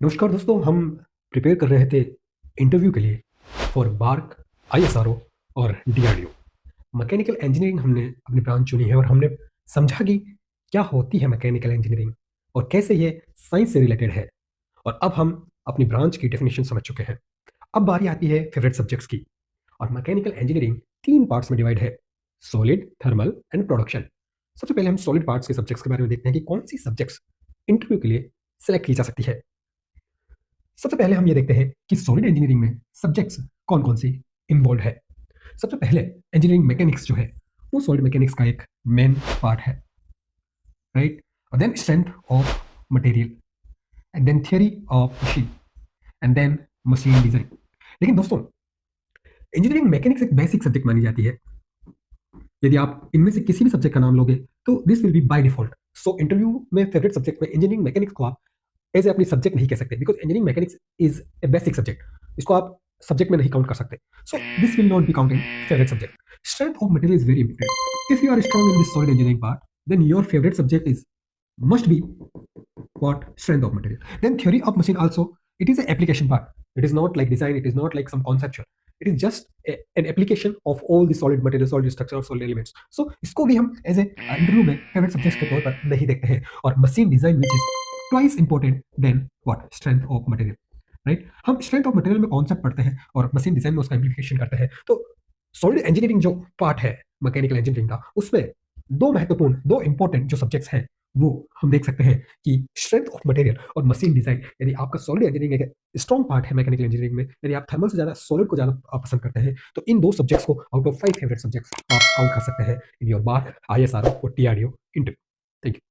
नमस्कार दोस्तों, हम प्रिपेयर कर रहे थे इंटरव्यू के लिए फॉर बार्क, आईएसआरओ और डीआरडीओ। मैकेनिकल इंजीनियरिंग हमने अपनी ब्रांच चुनी है और हमने समझा कि क्या होती है मैकेनिकल इंजीनियरिंग और कैसे ये साइंस से रिलेटेड है। और अब हम अपनी ब्रांच की डेफिनेशन समझ चुके हैं। अब बारी आती है फेवरेट सब्जेक्ट्स की। और मैकेनिकल इंजीनियरिंग 3 पार्ट्स में डिवाइड है: सॉलिड, थर्मल एंड प्रोडक्शन। सबसे पहले हम सॉलिड पार्ट्स के सब्जेक्ट्स के बारे में देखते हैं कि कौन सी सब्जेक्ट्स इंटरव्यू के लिए सेलेक्ट की जा सकती है। सबसे पहले हम ये देखते हैं कि सॉलिड इंजीनियरिंग में सब्जेक्ट्स कौन कौन सी इन्वॉल्व है। सबसे पहले इंजीनियरिंग मैकेनिक्स जो है वो सॉलिड मैकेनिक्स का एक मेन पार्ट है, राइट। और then strength of material, and then theory of machine, and then machine design. लेकिन दोस्तों, इंजीनियरिंग मैकेनिक्स एक बेसिक सब्जेक्ट मानी जाती है। यदि आप इनमें से किसी भी सब्जेक्ट का नाम लोगे तो this will be by default. So interview में फेवरेट सब्जेक्ट में इंजीनियरिंग मैकेनिक्स को आप एज ए अपनी सब्जेक्ट नहीं कह सकते, because engineering mechanics is a basic subject. इसको आप सब्जेक्ट में नहीं काउंट कर सकते। So this will not be count in favourite subject. Strength of material is very important. If you are strong in this solid engineering part, then your favourite subject is must be what strength of material. Then theory of machine also, it is an application part. It is not like design, it is not like some conceptual. It is just an application of all the solid material, solid structure, solid elements. So इसको भी हम as a interview में favourite subject के तौर पर नहीं देखते हैं। और machine design which is twice important than what strength of material, right. हम स्ट्रेंथ ऑफ मटेरियल में कॉन्सेप्ट पढ़ते हैं और मशीन डिजाइन में उसका इम्प्लीकेशन करते हैं। तो सॉलिड इंजीनियरिंग जो पार्ट है मैकेनिकल इंजीनियरिंग का, उसमें दो महत्वपूर्ण, दो इंपॉर्टेंट जो सब्जेक्ट्स हैं वो हम देख सकते हैं कि स्ट्रेंथ ऑफ मटेरियल और मशीन डिजाइन। यदि आपका सॉलिड इंजीनियरिंग एक स्ट्रॉन्ग पार्ट है मैकेनिकल इंजीनियरिंग में, यदि आप थर्मल से ज़्यादा सॉलिड को ज़्यादा पसंद करते हैं, तो इन दो सब्जेक्ट्स को आउट ऑफ 5 फेवरेट सब्जेक्ट्स आप काउंट कर सकते हैं इन योर बार आईएसआरओ और टीआरडीओ इंटरव्यू। Thank you.